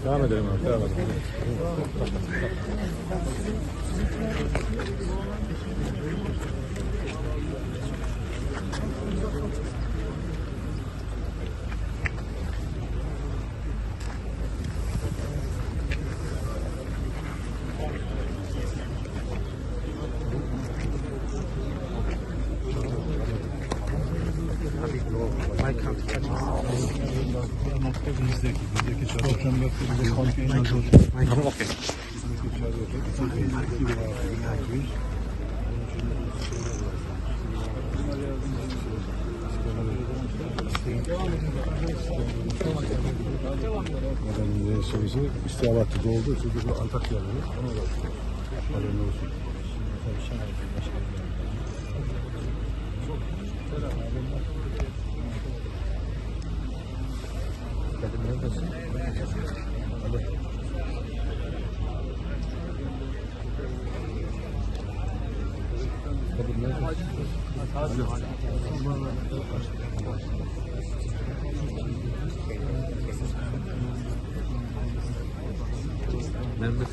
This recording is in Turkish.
Devam edelim abi. Devam edelim. Bizdeki çalışanlar bize konteyner Tamam, okey. Adamın sözü istihabatçı oldu. Çünkü bu Antakya yerleri. Ona da haberin olsun. Memnun.